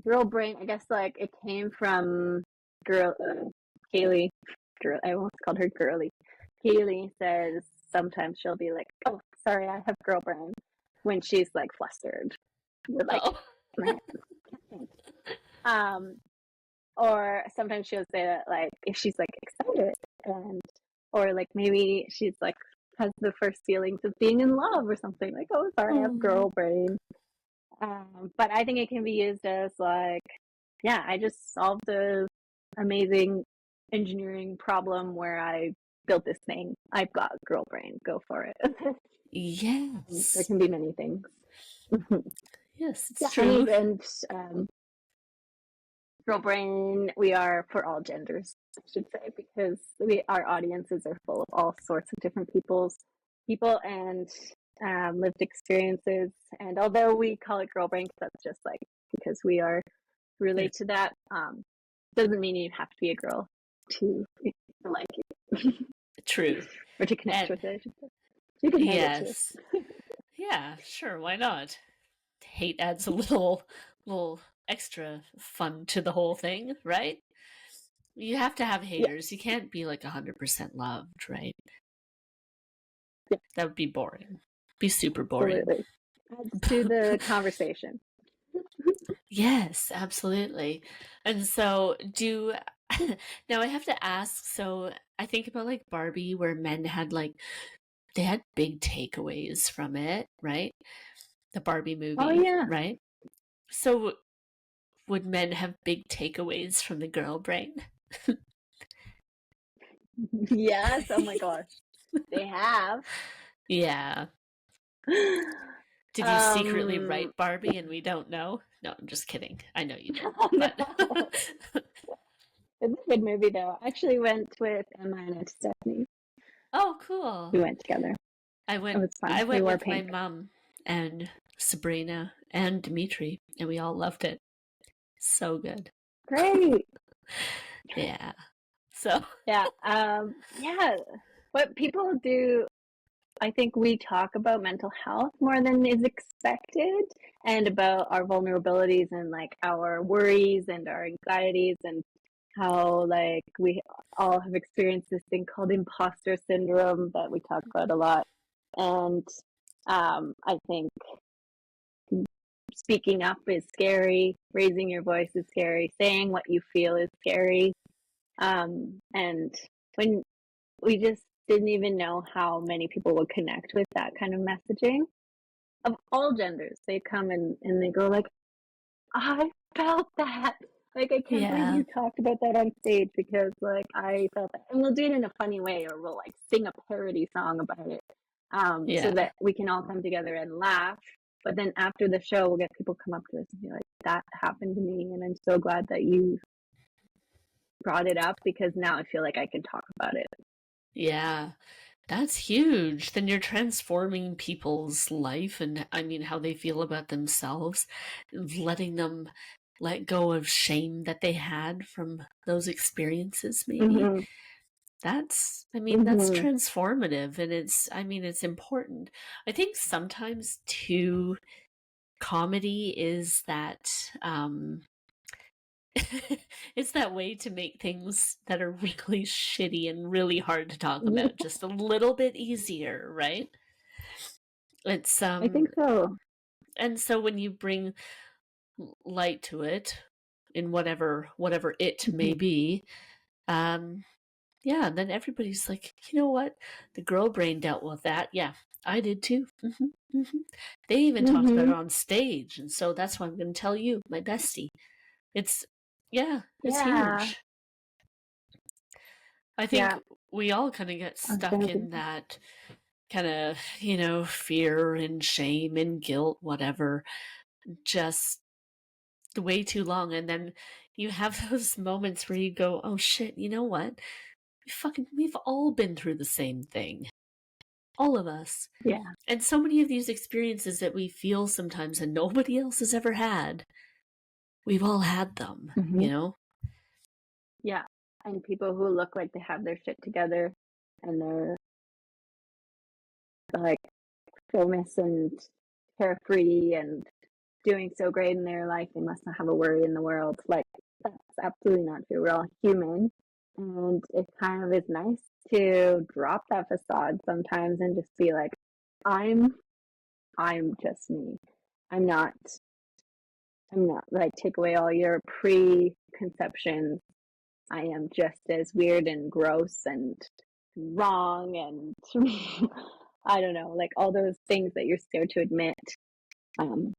girl brain, I guess, like it came from girl Kaylee. Girl, I almost called her girly. Kaylee says sometimes she'll be like, "Oh, sorry, I have girl brain," when she's like flustered. We're like, Oh. um, or sometimes she'll say that like if she's like excited, and or like maybe she's like has the first feelings of being in love or something, like, "Oh, sorry, I have girl brain." But I think it can be used as like, yeah, I just solved a amazing engineering problem where I built this thing. I've got girl brain. Go for it. There Yes. can be many things. Yes, it's Yeah, true. and girl brain. We are for all genders, I should say, because our audiences are full of all sorts of different people and lived experiences. And although we call it girl brain, that's just like because we are relate to that. Doesn't mean you have to be a girl to like it True. or to connect And with it. You can hate it too. yes. Yeah, sure, why not? Hate adds a little extra fun to the whole thing, right? You have to have Yeah, haters. You can't be like 100% loved, right? yeah, That would be boring. Be super boring. absolutely. Adds to the conversation. Yes, absolutely. And so, do now I have to ask. So, I think about like Barbie, where men had like they had big takeaways from it, right? The Barbie Oh movie, yeah. right? So, would men have big takeaways from the girl brain? Yes. Oh my gosh. They have. Yeah. Did you secretly Um. write Barbie and we don't know? No, I'm just kidding. I know you did, No. but It's a good movie though. I actually went with Emma and Stephanie. oh, cool. We went together. It was I fun. We went wore with my pink. mom and Sabrina and Dimitri, and we all loved it. So good. Great. Yeah. So, Yeah. Yeah. What people do, I think we talk about mental health more than is expected, and about our vulnerabilities and like our worries and our anxieties, and how like we all have experienced this thing called imposter syndrome that we talk about a lot. And I think speaking up is scary, raising your voice is scary, saying what you feel is scary. And when we just didn't even know how many people would connect with that kind of messaging of all genders. They come and they go like, I felt that. Like, I can't believe Yeah. you talked about that on stage because, like, I felt that. And we'll do it in a funny way, or we'll, like, sing a parody song about it, so Yeah. that we can all come together and laugh. But then after the show, we'll get people come up to us and be like, that happened to me. And I'm so glad that you brought it up because now I feel like I can talk about it. Yeah. That's huge. Then you're transforming people's life and I mean how they feel about themselves, letting them let go of shame that they had from those experiences maybe. Mm-hmm. That's Mm-hmm. transformative and it's important. I think sometimes too comedy is that it's that way to make things that are really shitty and really hard to talk Yeah, about just a little bit easier, right? It's I think so. and so when you bring light to it in whatever it may Mm-hmm. be, um yeah, then everybody's like, you know what? The girl brain dealt with that. Yeah, I did too. They even talked about Mm-hmm. it on stage, and so that's why I'm going to tell you, my bestie. It's yeah, it's Yeah. huge. I think Yeah. we all kind of get I was stuck gonna in that kind of, fear and shame and guilt, whatever, just way too long. And then you have those moments where you go, oh shit, you know what? We've all been through the same thing. All of us. Yeah. And so many of these experiences that we feel sometimes and nobody else has ever had, we've all had them, Mm-hmm. you know? Yeah. And people who look like they have their shit together and they're like famous and carefree and doing so great in their life, they must not have a worry in the world. Like, that's absolutely not true. We're all human. And it kind of is nice to drop that facade sometimes and just be like, I'm I'm just me. I'm not I'm not like take away all your preconceptions. I am just as weird and gross and wrong and I don't know, like all those things that you're scared to admit. Um,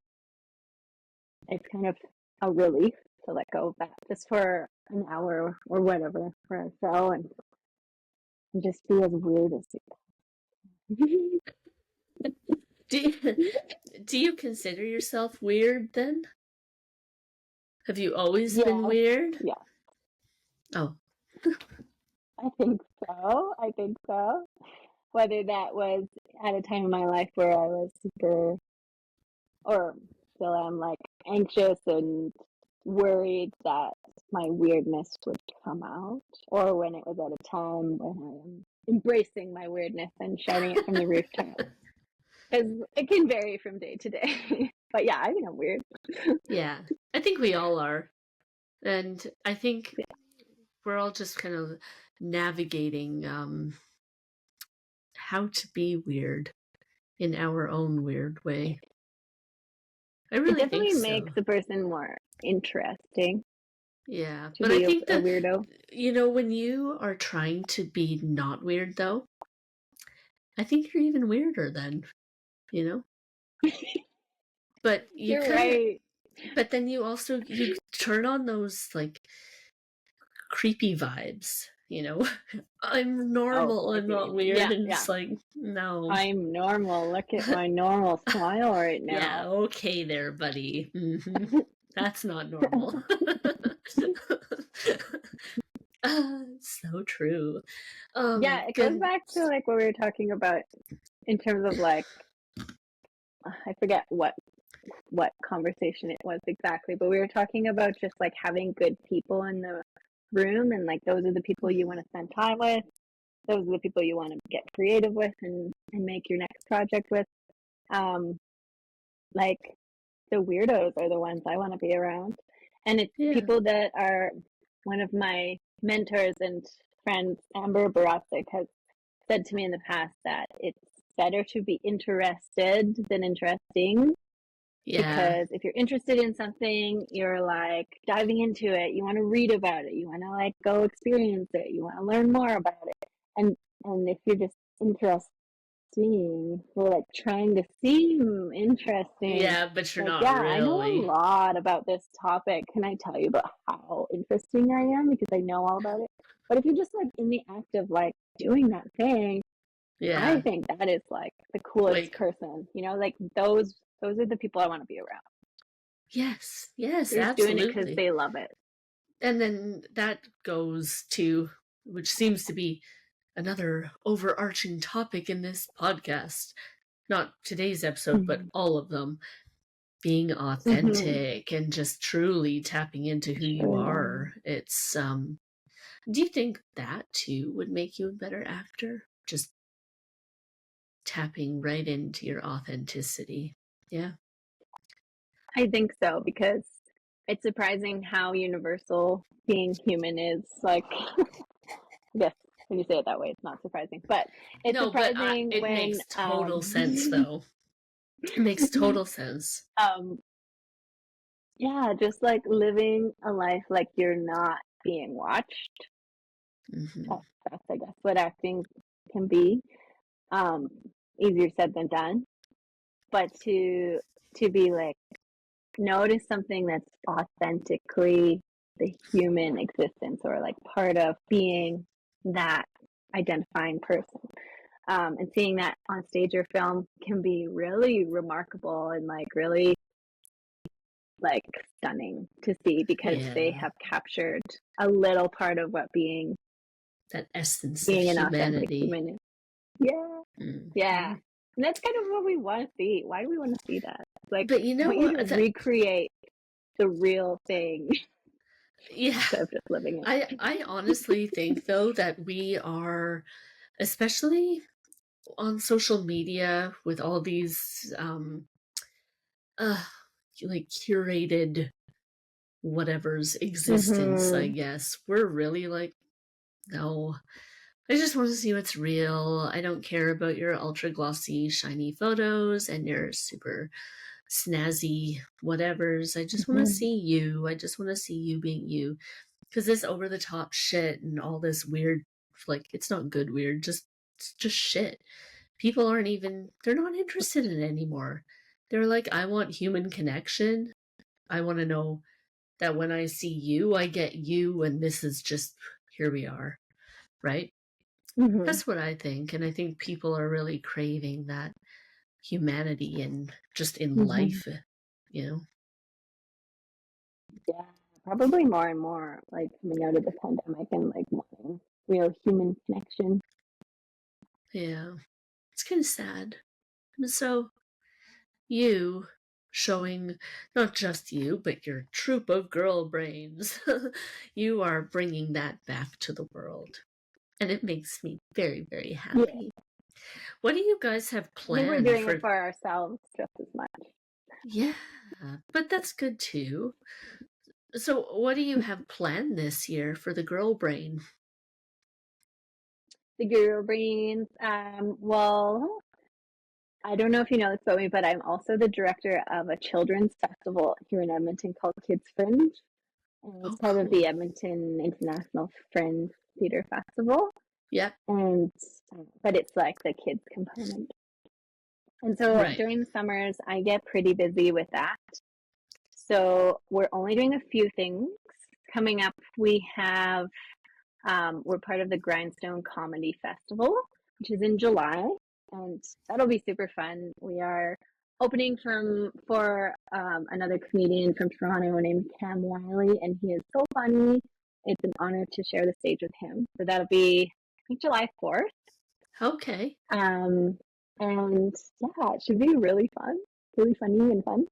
it's kind of a relief to let go of that just for an hour or whatever for a show and just be as weird as you. Do you, do you consider yourself weird then? Have you always been Yeah, weird? yeah, Oh, I think so. I think so. Whether that was at a time in my life where I was super, or still am, like anxious and worried that my weirdness would come out, or when it was at a time when I am embracing my weirdness and shouting it from the rooftop. Because it can vary from day to day. But yeah, I think I'm weird. yeah. I think we all are. And I think Yeah, we're all just kind of navigating how to be weird in our own weird way. I it really think definitely makes so. a person more interesting Yeah. to But I be think a that, weirdo. when you are trying to be not weird, though, I think you're even weirder then, you know? But you You're kind of, right. but then you turn on those like creepy vibes. I'm Oh, normal, I I'm see what you not mean. weird, Yeah, and yeah. it's like, no. I'm normal. Look at my normal smile right Yeah, now. okay there, buddy. That's not normal. So true. Oh my Yeah, it goes back to goodness. like what we were talking about in terms of like I forget what conversation it was exactly, but we were talking about just like having good people in the room and like those are the people you want to spend time with. Those are the people you want to get creative with and make your next project with. Um, like the weirdos are the ones I want to be around. And it's Yeah. people that are one of my mentors and friends, Amber Barasik, has said to me in the past that it's better to be interested than interesting Yeah. because if you're interested in something, you're like diving into it. You want to read about it. You want to like go experience it. You want to learn more about it. And if you're just interested seeing. We're like trying to seem interesting. Yeah, but you're Like, not yeah, I know a really. lot about this topic. Can I tell you about how interesting I am because I know all about it? But if you're just like in the act of like doing that thing, I Yeah. think that is like the coolest Like, person. You know, like those are the people I want to be around. yes, yes, They're just doing it because absolutely. they love it. And then that goes to, which seems to be another overarching topic in this podcast. Not today's episode, but Mm-hmm. all of them. Being Mm-hmm. authentic and just truly tapping into who you Sure. are. It's do you think that too would make you a better actor? Just tapping right into your authenticity. Yeah. I think so because it's surprising how universal being human is. Like, yes, when you say it that way, it's not surprising, but it's No, but surprising it when makes total sense though. It makes total sense. um yeah, just like living a life like you're not being watched. Hmm. That's I guess what acting can be. Um, Easier said than done, but to be like notice something that's authentically the human existence or like part of being that identifying person. And seeing that on stage or film can be really remarkable and like really like stunning to see because they Yeah. have captured a little part of what That essence of being an authentic humanity. human is. Yeah, yeah. Hmm. And that's kind of what we want to see. Why do we want to see that? Like, But you I know want you to what? recreate the real thing Yeah. instead of just living it. I honestly think though that we are, especially on social media with all these uh like curated whatever's existence, I Mm-hmm. guess. We're really like, no. I just want to see what's real. I don't care about your ultra glossy, shiny photos and your super snazzy whatevers. I just want to Mm-hmm. see you. I just want to see you being you. Because this over the top shit and all this weird, like, it's not good weird, it's just shit. People aren't even, they're not interested in it anymore. They're like, I want human connection. I want to know that when I see you, I get you, and this is just, here we are, right? Mm-hmm. That's what I think. And I think people are really craving that humanity and just in Mm-hmm. life, you know? Yeah, probably more and more like coming out of the pandemic and like wanting real human connection. Yeah. It's kind of sad. And so, you showing not just you, but your troop of girl brains, you are bringing that back to the world. And it makes me very, very Yeah, happy. What do you guys have I think we're planned doing it for? for ourselves just as much. Yeah, but that's good too. So, what do you have planned this year for the girl brain? The Girl Brains. Well, I don't know if you know this about me, but I'm also the director of a children's festival here in Edmonton called Kids Fringe. And it's Oh, part of the cool. Edmonton International Fringe Theatre Festival. Yep. And but it's like the kids component. And so Right. during the summers, I get pretty busy with that. So we're only doing a few things. Coming up, we're part of the Grindstone Comedy Festival, which is in July, and that'll be super fun. We are opening for another comedian from Toronto named Cam Wiley, and he is so funny. It's an honor to share the stage with him. So that'll be, I think, July 4th. Okay. Um, and yeah, it should be really fun, really funny and fun.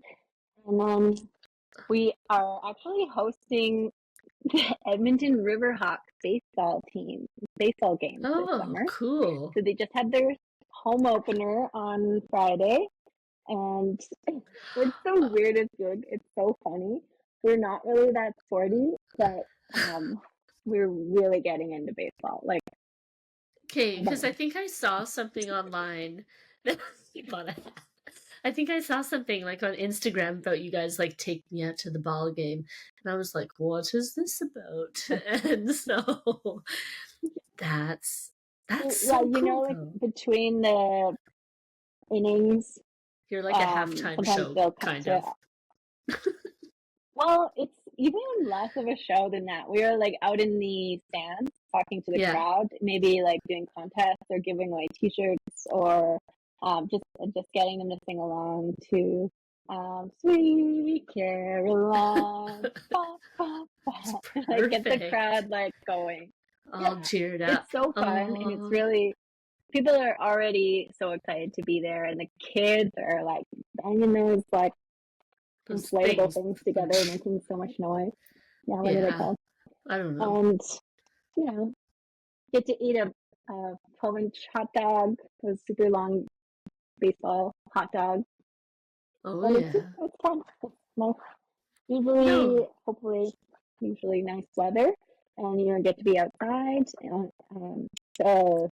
And then we are actually hosting the Edmonton Riverhawks baseball games this Oh, summer. cool. So they just had their home opener on Friday, and it's so Uh, weird. It's good. It's so funny. We're not really that sporty, but we're really getting into baseball. Like, Okay, because I think I saw something online. But I think I saw something like on Instagram about you guys like taking me out to the ball game, and I was like, "What is this about?" And so that's yeah, so you know, cool, like though. between the innings. You're like a halftime Sometimes show, they'll cut kind to, of. well, it's even less of a show than that. We are like out in the stands talking to the Yeah. crowd, maybe like doing contests or giving away T-shirts, or just getting them to sing along to "Sweet Caroline." Ba, ba, ba. It's Like get the perfect. crowd like going. All Yeah, cheered up. it's so fun, and it's really, people are already so excited to be there, and the kids are like banging those like those inflatable things. things together, making so much noise. Yeah, what are they Yeah. called? I don't know. And you know, get to eat a 12-inch hot dog, those super long baseball hot dogs. Oh, But yeah. it's fun. It's nice. No. Hopefully, usually nice weather, and you get to be outside. The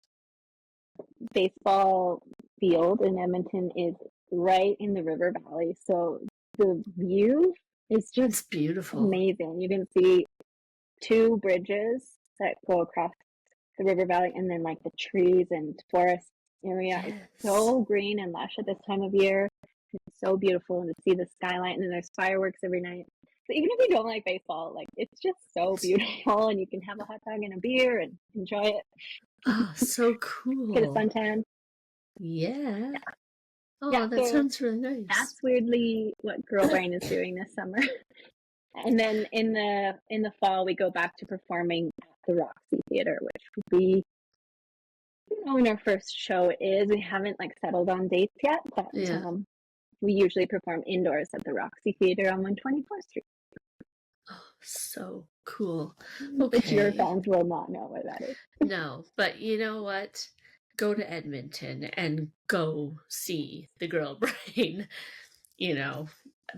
baseball field in Edmonton is right in the river valley, so the view is just It's beautiful. amazing. You can see two bridges that go across the river valley, and then like the trees and forest area is Yes. so green and lush at this time of year. It's so beautiful, and to see the skyline, and then there's fireworks every night. So even if you don't like baseball, like it's just so beautiful, and you can have a hot dog and a beer and enjoy it. Oh, so Get a cool. suntan. Yeah. Yeah, Oh, that so sounds really nice. that's weirdly what Girl Brain is doing this summer. And then in the fall, we go back to performing at the Roxy Theater, which will be, when our first show is. We haven't like settled on dates yet, but Yeah. we usually perform indoors at the Roxy Theater on 124th Street. Oh, so cool. Which your Okay. fans will not know what that is. No, but you know what? Go to Edmonton and go see the Girl Brain, you know,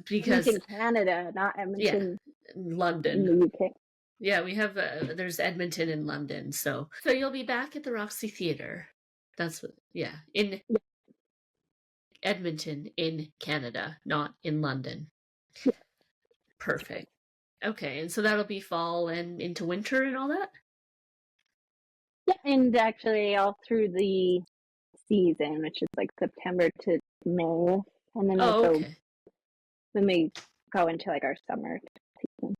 because, Edmonton, Canada, not yeah, Edmonton in London. the UK. Yeah, we have, there's Edmonton and London. So you'll be back at the Roxy Theater. That's what, yeah, in Edmonton in Canada, not in London. Yeah. Perfect. Okay, and so that'll be fall and into winter and all that? Yeah, and actually all through the season, which is like September to May, and then Oh, also okay. when we go into like our summer season.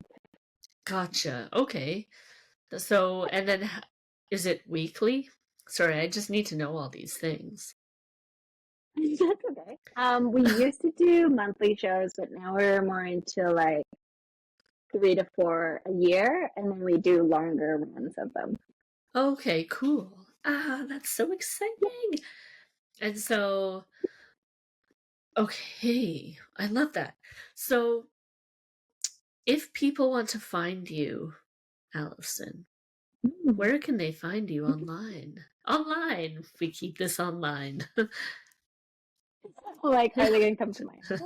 Gotcha. Okay. So, and then is it weekly? Sorry, I just need to know all these things. That's okay. We used to do monthly shows, but now we're more into like 3 to 4 a year, and then we do longer runs of them. Okay, cool. Ah, that's so exciting. And so, okay, I love that. So, if people want to find you, Alyson, where can they find you online? Online. We keep this online. Like, are they going to come to my house?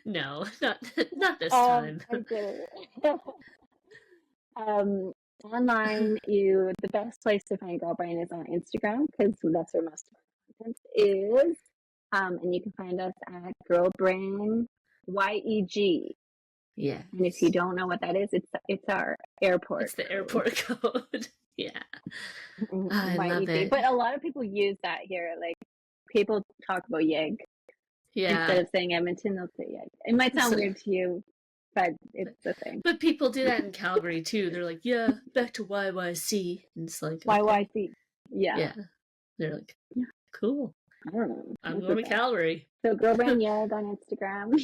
No, not this time. I'm kidding. Online, the best place to find Girl Brain is on Instagram, because that's where most of our content is. And you can find us at Girl Brain YEG. Yes. And if you don't know what that is, it's our airport It's the code. airport code. Yeah. I love YEG. it. But a lot of people use that here. Like, people talk about YEG. Instead Yeah. of saying Edmonton, they'll say YEG. It might sound So, weird to you, but it's the thing. but people do that in Calgary too. They're like, yeah, back to YYC. And it's like, okay. YYC. Yeah. Yeah. They're like, cool. I don't know. I'm That's going to okay. Calgary. So Girl Brain YEG on Instagram.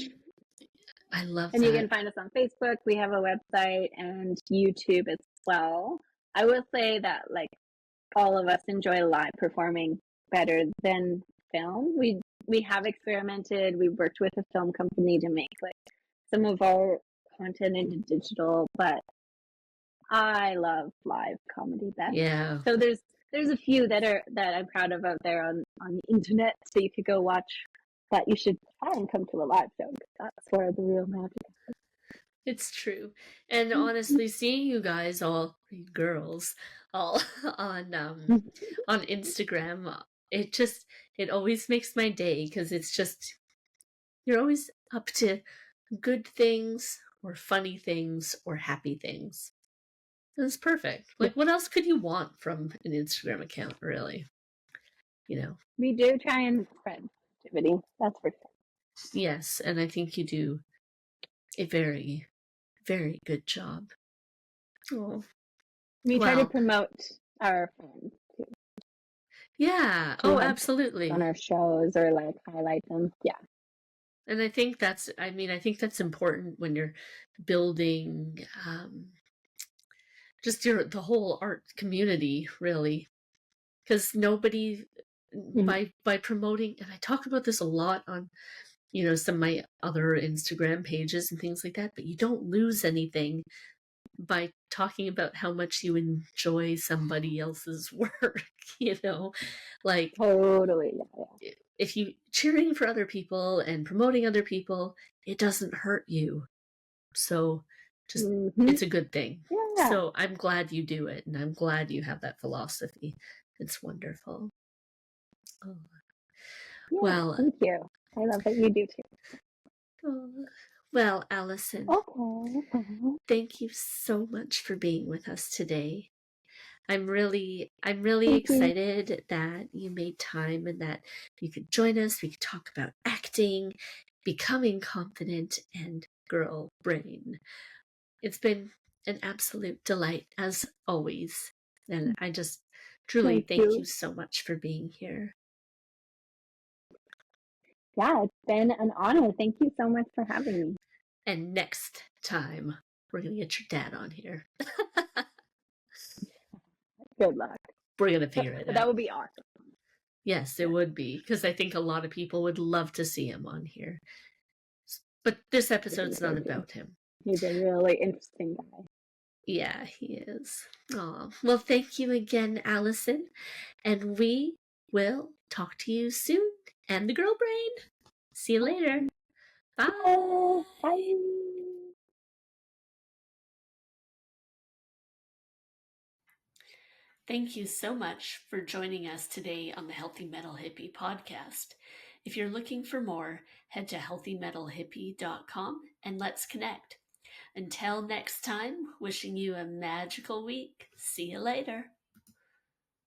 I love And you can that. find us on Facebook. We have a website and YouTube as well. I will say that like all of us enjoy live performing better than film. We have experimented. We've worked with a film company to make like some of our content into digital, but I love live comedy best. Yeah. So there's a few that I'm proud of out there on the internet, so you could go watch. But you should try and come to a live show. That's where the real magic is. It's true. And honestly, seeing you guys all girls all on Instagram, it always makes my day because it's just you're always up to good things or funny things or happy things. It's perfect. Like what else could you want from an Instagram account, really? We do try and spread positivity. That's for sure. Yes, and I think you do a very, very good job. Oh, We try to promote our friends too. Yeah. Oh, absolutely. On our shows or like highlight them. Yeah. And I think that's important when you're building just the whole art community, really. Because nobody, by promoting, and I talk about this a lot on, some of my other Instagram pages and things like that, but you don't lose anything by talking about how much you enjoy somebody else's work, like totally. Yeah. If you cheering for other people and promoting other people, it doesn't hurt you. So just it's a good thing. Yeah. So I'm glad you do it, and I'm glad you have that philosophy. It's wonderful. Oh. Yeah, well, thank you. I love that you do too. Oh. Well, Alyson, okay. Thank you so much for being with us today. I'm really excited that you made time and that you could join us. We could talk about acting, becoming confident, and girl brain. It's been an absolute delight as always. And I just truly thank you so much for being here. Yeah, it's been an honor. Thank you so much for having me. And next time, we're going to get your dad on here. Good luck. We're going to figure it out. That would be awesome. Yes, it would be, because I think a lot of people would love to see him on here. But this episode's not about him. He's a really interesting guy. Yeah, he is. Oh, well, thank you again, Alyson. And we will talk to you soon. And the Girl Brain. See you later. Bye. Bye. Thank you so much for joining us today on the Healthy Metal Hippie podcast. If you're looking for more, head to healthymetalhippie.com and let's connect. Until next time, wishing you a magical week. See you later.